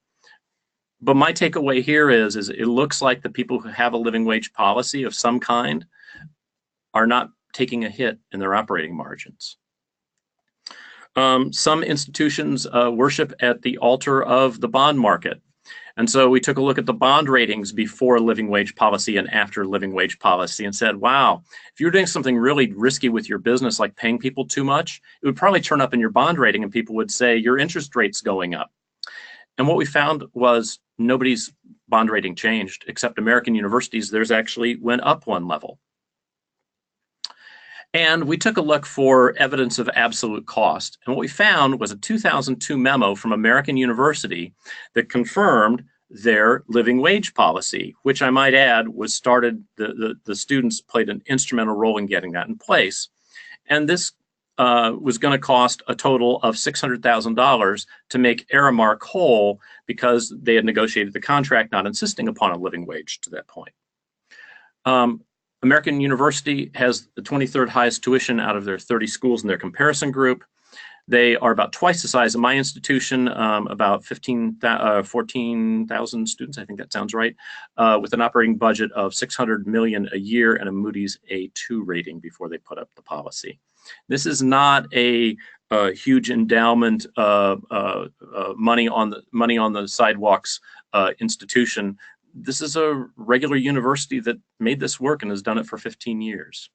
But my takeaway here is it looks like the people who have a living wage policy of some kind are not taking a hit in their operating margins. Some institutions worship at the altar of the bond market. And so we took a look at the bond ratings before living wage policy and after living wage policy and said, wow, if you're doing something really risky with your business, like paying people too much, it would probably turn up in your bond rating and people would say your interest rate's going up. And what we found was nobody's bond rating changed except American universities. Theirs actually went up one level. And we took a look for evidence of absolute cost. And what we found was a 2002 memo from American University that confirmed their living wage policy, which I might add was started, the students played an instrumental role in getting that in place. And this was going to cost a total of $600,000 to make Aramark whole because they had negotiated the contract not insisting upon a living wage to that point. American University has the 23rd highest tuition out of their 30 schools in their comparison group. They are about twice the size of my institution, about 14,000 students, I think that sounds right, with an operating budget of $600 million a year and a Moody's A2 rating before they put up the policy. This is not a huge endowment, money on the sidewalks institution. This is a regular university that made this work and has done it for 15 years.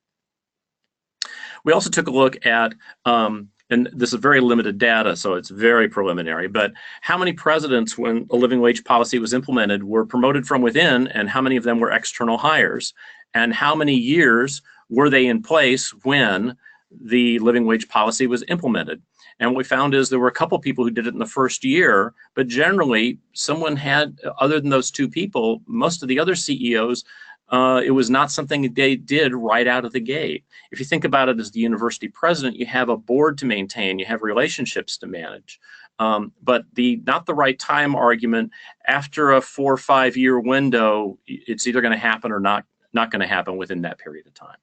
We also took a look at, and this is very limited data, so it's very preliminary, but how many presidents, when a living wage policy was implemented, were promoted from within, and how many of them were external hires, and how many years were they in place when the living wage policy was implemented. And what we found is there were a couple people who did it in the first year, but generally someone had, other than those two people, most of the other CEOs, it was not something they did right out of the gate. If you think about it as the university president, you have a board to maintain, you have relationships to manage. But the not the right time argument, after a 4 or 5 year window, it's either going to happen or not going to happen within that period of time.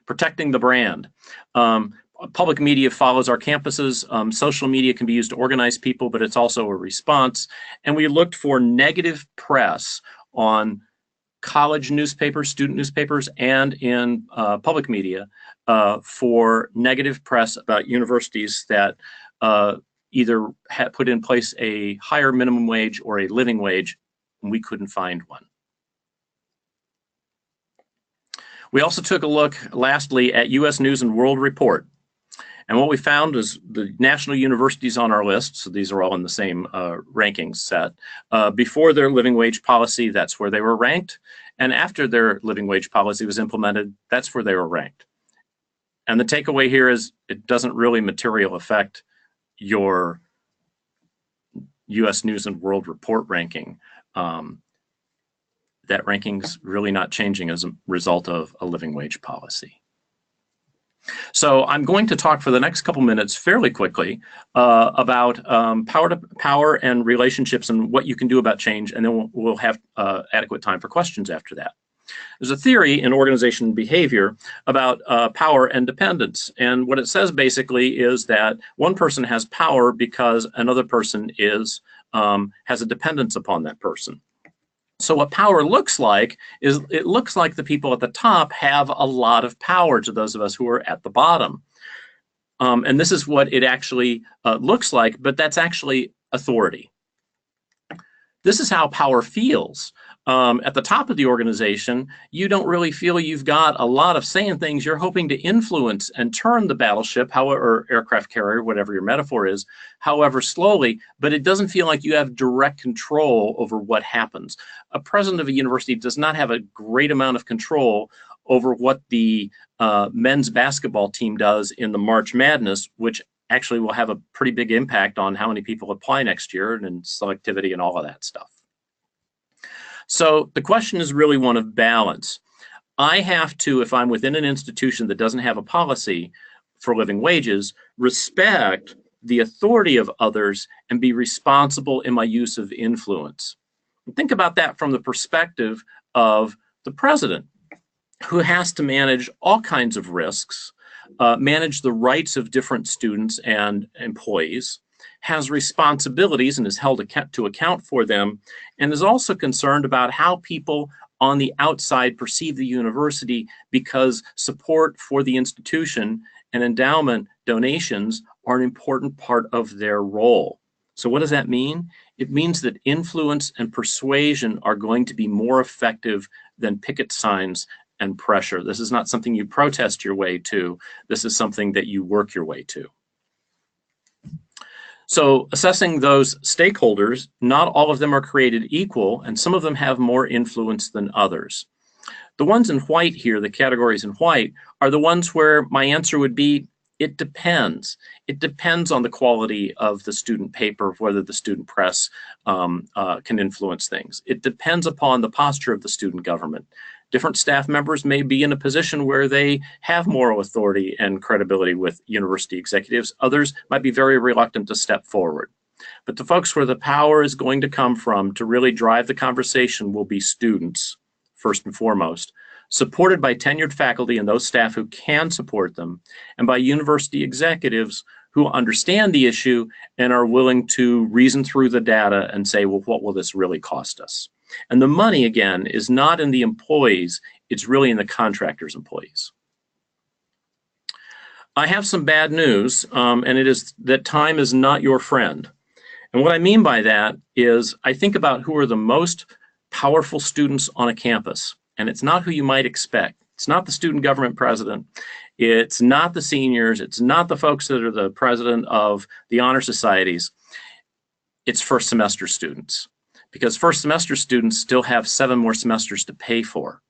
Protecting the brand. Public media follows our campuses. Social media can be used to organize people, but it's also a response. And we looked for negative press on college newspapers, student newspapers, and in public media for negative press about universities that either had put in place a higher minimum wage or a living wage, and we couldn't find one. We also took a look, lastly, at U.S. News and World Report. And what we found is the national universities on our list, so these are all in the same rankings set, before their living wage policy, that's where they were ranked. And after their living wage policy was implemented, that's where they were ranked. And the takeaway here is it doesn't really materially affect your U.S. News and World Report ranking. That ranking's really not changing as a result of a living wage policy. So I'm going to talk for the next couple minutes fairly quickly about power and relationships and what you can do about change, and then we'll have adequate time for questions after that. There's a theory in organization behavior about power and dependence, and what it says basically is that one person has power because another person has a dependence upon that person. So what power looks like is it looks like the people at the top have a lot of power to those of us who are at the bottom. And this is what it actually looks like, but that's actually authority. This is how power feels. At the top of the organization, you don't really feel you've got a lot of say in things. You're hoping to influence and turn the battleship, however, or aircraft carrier, whatever your metaphor is, however slowly, but it doesn't feel like you have direct control over what happens. A president of a university does not have a great amount of control over what the men's basketball team does in the March Madness, which actually will have a pretty big impact on how many people apply next year and selectivity and all of that stuff. So the question is really one of balance. I have to, if I'm within an institution that doesn't have a policy for living wages, respect the authority of others and be responsible in my use of influence. And think about that from the perspective of the president, who has to manage all kinds of risks, manage the rights of different students and employees, has responsibilities and is held to account for them, and is also concerned about how people on the outside perceive the university, because support for the institution and endowment donations are an important part of their role. So what does that mean? It means that influence and persuasion are going to be more effective than picket signs and pressure. This is not something you protest your way to. This is something that you work your way to. So assessing those stakeholders, not all of them are created equal, and some of them have more influence than others. The ones in white here, the categories in white, are the ones where my answer would be, it depends. It depends on the quality of the student paper, whether the student press can influence things. It depends upon the posture of the student government. Different staff members may be in a position where they have moral authority and credibility with university executives. Others might be very reluctant to step forward. But the folks where the power is going to come from to really drive the conversation will be students, first and foremost, supported by tenured faculty and those staff who can support them, and by university executives who understand the issue and are willing to reason through the data and say, well, what will this really cost us? And the money, again, is not in the employees, it's really in the contractor's employees. I have some bad news, and it is that time is not your friend. And what I mean by that is I think about who are the most powerful students on a campus, and it's not who you might expect. It's not the student government president. It's not the seniors. It's not the folks that are the president of the honor societies. It's first semester students, because first semester students still have 7 more semesters to pay for.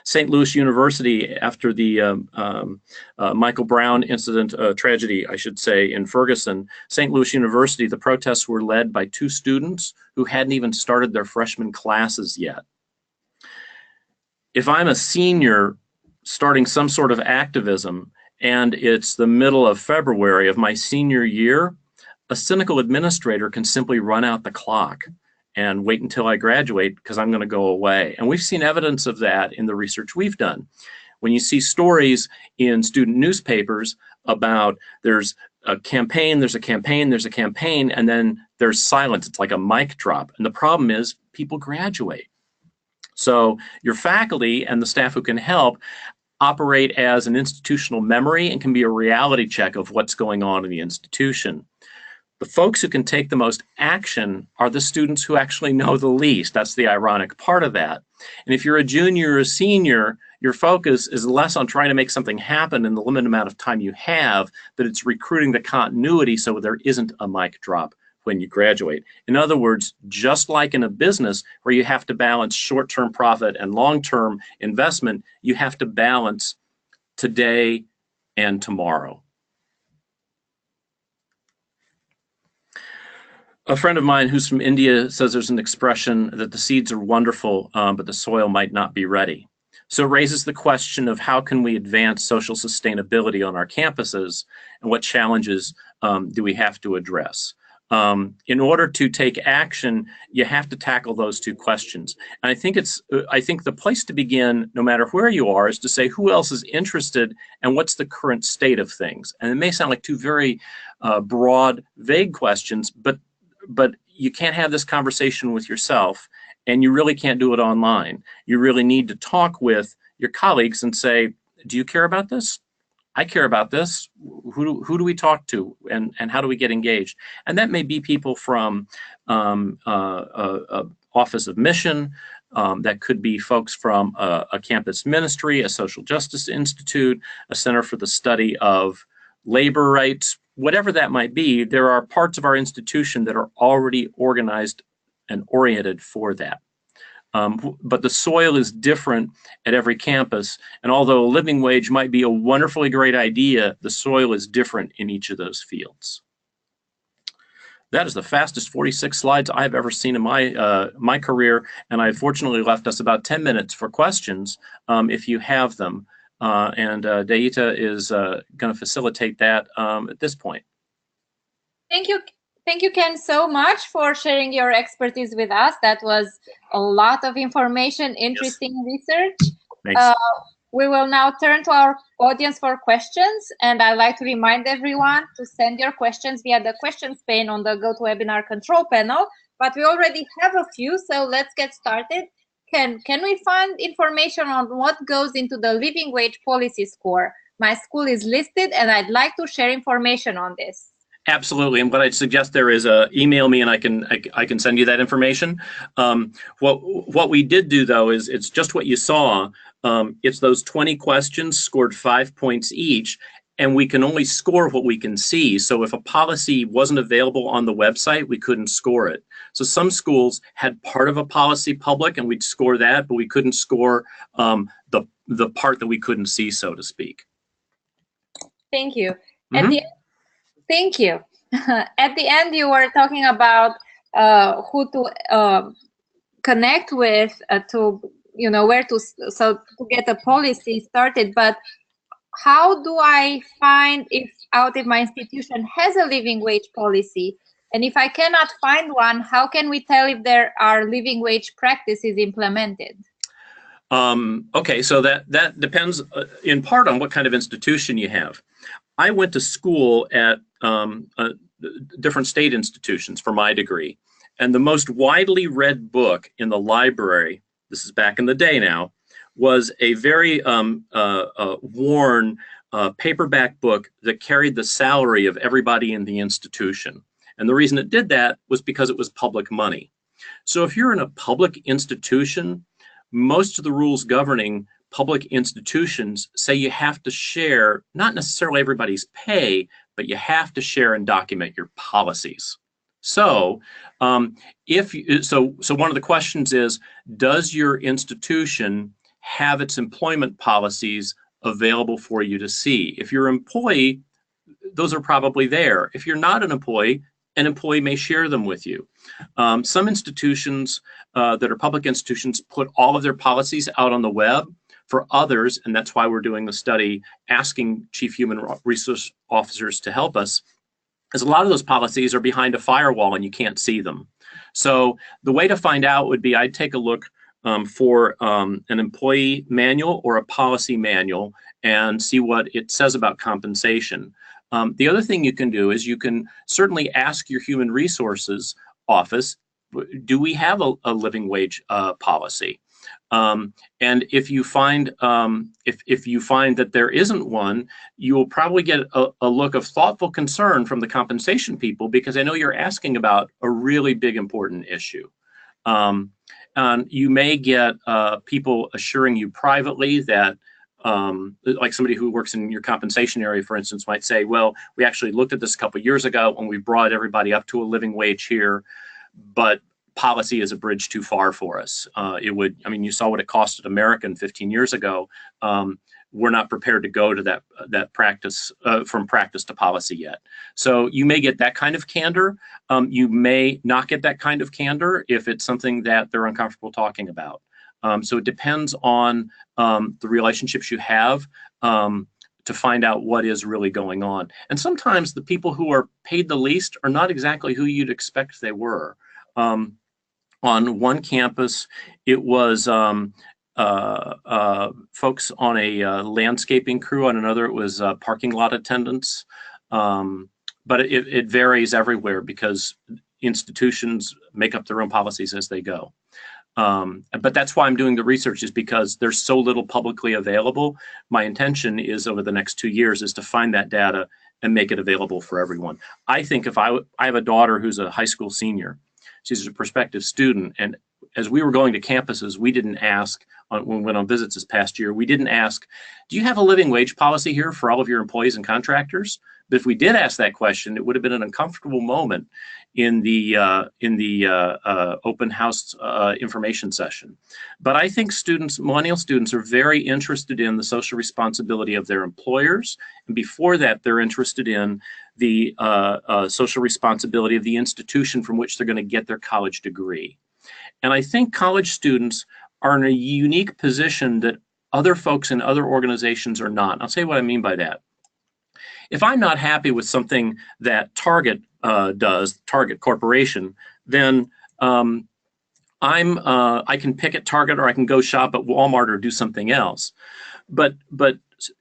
St. Louis University, after the Michael Brown incident, tragedy, I should say, in Ferguson, St. Louis University, the protests were led by 2 students who hadn't even started their freshman classes yet. If I'm a senior starting some sort of activism and it's the middle of February of my senior year, a cynical administrator can simply run out the clock and wait until I graduate because I'm going to go away. And we've seen evidence of that in the research we've done. When you see stories in student newspapers about there's a campaign, there's a campaign, there's a campaign, and then there's silence. It's like a mic drop. And the problem is people graduate. So your faculty and the staff who can help operate as an institutional memory and can be a reality check of what's going on in the institution. The folks who can take the most action are the students who actually know the least. That's the ironic part of that. And if you're a junior or a senior, your focus is less on trying to make something happen in the limited amount of time you have, but it's recruiting the continuity so there isn't a mic drop when you graduate. In other words, just like in a business where you have to balance short-term profit and long-term investment, you have to balance today and tomorrow. A friend of mine who's from India says there's an expression that the seeds are wonderful, but the soil might not be ready. So it raises the question of how can we advance social sustainability on our campuses, and what challenges do we have to address? In order to take action, you have to tackle those two questions. And I think the place to begin, no matter where you are, is to say who else is interested and what's the current state of things. And it may sound like two very broad, vague questions, but you can't have this conversation with yourself, and you really can't do it online. You really need to talk with your colleagues and say, do you care about this? I care about this. Who do we talk to, and how do we get engaged? And that may be people from Office of Mission. That could be folks from a campus ministry, a social justice institute, a center for the study of labor rights. Whatever that might be, there are parts of our institution that are already organized and oriented for that. But the soil is different at every campus, and although a living wage might be a wonderfully great idea, the soil is different in each of those fields. That is the fastest 46 slides I've ever seen in my career, and I fortunately left us about 10 minutes for questions if you have them. And Deita is going to facilitate that at this point. Thank you, Ken, so much for sharing your expertise with us. That was a lot of information, interesting research. Thanks. We will now turn to our audience for questions, and I'd like to remind everyone to send your questions via the questions pane on the GoToWebinar control panel, but we already have a few, so let's get started. Can we find information on what goes into the living wage policy score? My school is listed, and I'd like to share information on this. Absolutely, and what I'd suggest there is email me, and I can send you that information. What we did do though is it's just what you saw. It's those 20 questions scored 5 points each, and we can only score what we can see. So if a policy wasn't available on the website, we couldn't score it. So some schools had part of a policy public, and we'd score that, but we couldn't score the part that we couldn't see, so to speak. Thank you. Thank you. At the end, you were talking about who to connect with where to get a policy started. But how do I find out if my institution has a living wage policy? And if I cannot find one, how can we tell if there are living wage practices implemented? Okay, so that depends in part on what kind of institution you have. I went to school at different state institutions for my degree, and the most widely read book in the library, this is back in the day now, was a very worn paperback book that carried the salary of everybody in the institution. And the reason it did that was because it was public money. So if you're in a public institution, most of the rules governing public institutions say you have to share, not necessarily everybody's pay, but you have to share and document your policies. So one of the questions is, does your institution have its employment policies available for you to see? If you're an employee, those are probably there. If you're not an employee may share them with you. Some institutions that are public institutions put all of their policies out on the web. For others, and that's why we're doing the study asking Chief Human Resource Officers to help us, is a lot of those policies are behind a firewall and you can't see them. So the way to find out would be I'd take a look for an employee manual or a policy manual and see what it says about compensation. The other thing you can do is you can certainly ask your Human Resources Office, do we have a living wage policy? And if you find if you find that there isn't one, you will probably get a look of thoughtful concern from the compensation people, because I know you're asking about a really big important issue. And you may get people assuring you privately that, like somebody who works in your compensation area, for instance, might say, well, we actually looked at this a couple of years ago and we brought everybody up to a living wage here, but policy is a bridge too far for us. It would, I mean, you saw what it costed American 15 years ago. We're not prepared to go to that practice, from practice to policy yet. So you may get that kind of candor. You may not get that kind of candor if it's something that they're uncomfortable talking about. So it depends on the relationships you have to find out what is really going on. And sometimes the people who are paid the least are not exactly who you'd expect they were. On one campus, it was folks on a landscaping crew. On another, it was parking lot attendants. But it varies everywhere because institutions make up their own policies as they go. But that's why I'm doing the research, is because there's so little publicly available. My intention is, over the next 2 years, is to find that data and make it available for everyone. I think if I have a daughter who's a high school senior, she's a prospective student, and as we were going to campuses, we didn't ask, when we went on visits this past year, we didn't ask, do you have a living wage policy here for all of your employees and contractors? But if we did ask that question, it would have been an uncomfortable moment in the open house information session. But I think students, millennial students, are very interested in the social responsibility of their employers. And before that, they're interested in the social responsibility of the institution from which they're going to get their college degree. And I think college students are in a unique position that other folks in other organizations are not. I'll say what I mean by that. If I'm not happy with something that Target does, Target Corporation, then I can pick at Target, or I can go shop at Walmart or do something else. But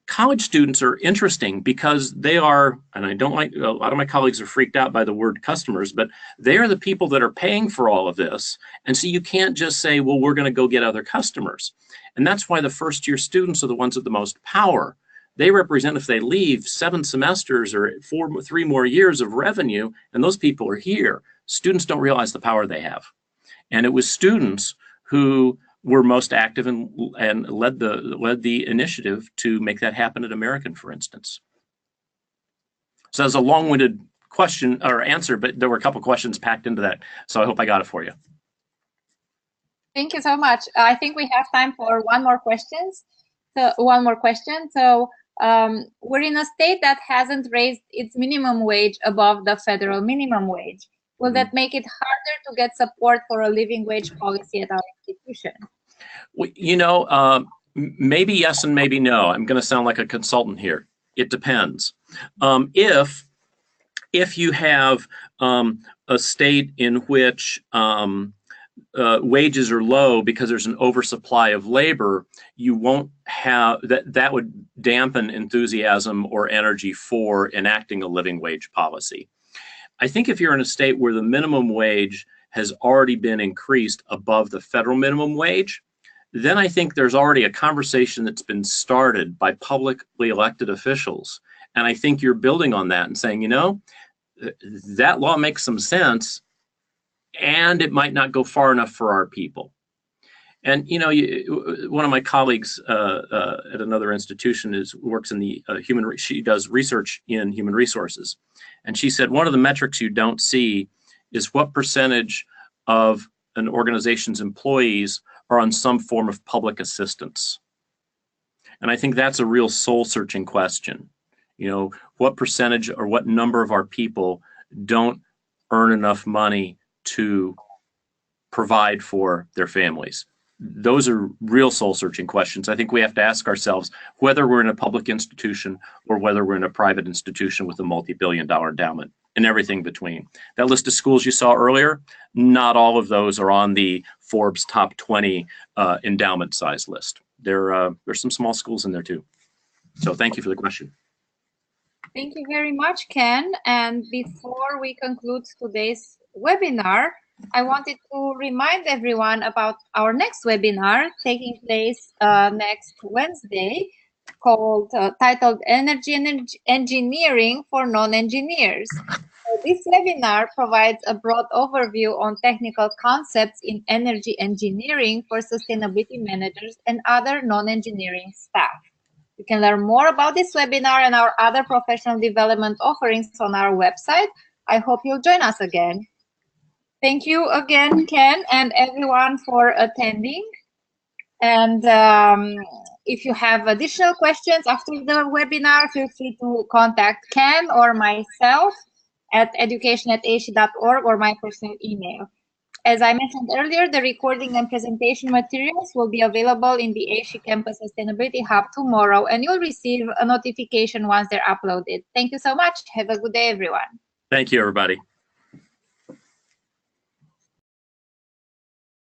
college students are interesting because they are, and I don't like, a lot of my colleagues are freaked out by the word customers, but they are the people that are paying for all of this. And so you can't just say, well, we're going to go get other customers. And that's why the first year students are the ones with the most power. They represent, if they leave, 7 semesters or 3 more years of revenue, and those people are here. Students don't realize the power they have. And it was students who were most active and led the initiative to make that happen at American, for instance. So that's a long-winded question or answer, but there were a couple questions packed into that. So I hope I got it for you. Thank you so much. I think we have time for one more question. So we're in a state that hasn't raised its minimum wage above the federal minimum wage. Will that make it harder to get support for a living wage policy at our institution? You know, maybe yes and maybe no. I'm going to sound like a consultant here. It depends. If you have a state in which wages are low because there's an oversupply of labor, you won't have that would dampen enthusiasm or energy for enacting a living wage policy. I think if you're in a state where the minimum wage has already been increased above the federal minimum wage, then I think there's already a conversation that's been started by publicly elected officials. And I think you're building on that and saying, you know, that law makes some sense, and it might not go far enough for our people. And you know, one of my colleagues at another institution works in the she does research in human resources, and she said one of the metrics you don't see is what percentage of an organization's employees are on some form of public assistance. And I think that's a real soul-searching question. You know, what percentage or what number of our people don't earn enough money to provide for their families? Those are real soul-searching questions. I think we have to ask ourselves whether we're in a public institution or whether we're in a private institution with a multi-billion-dollar endowment and everything between. That list of schools you saw earlier, not all of those are on the Forbes top 20 endowment size list. There's some small schools in there too. So thank you for the question. Thank you very much, Ken. And before we conclude today's webinar, I wanted to remind everyone about our next webinar taking place next Wednesday, titled Energy Engineering for Non-Engineers. So this webinar provides a broad overview on technical concepts in energy engineering for sustainability managers and other non-engineering staff. You can learn more about this webinar and our other professional development offerings on our website. I hope you'll join us again. Thank you again, Ken, and everyone for attending. And if you have additional questions after the webinar, feel free to contact Ken or myself at education@aishi.org or my personal email. As I mentioned earlier, the recording and presentation materials will be available in the Aishi Campus Sustainability Hub tomorrow, and you'll receive a notification once they're uploaded. Thank you so much. Have a good day, everyone. Thank you, everybody.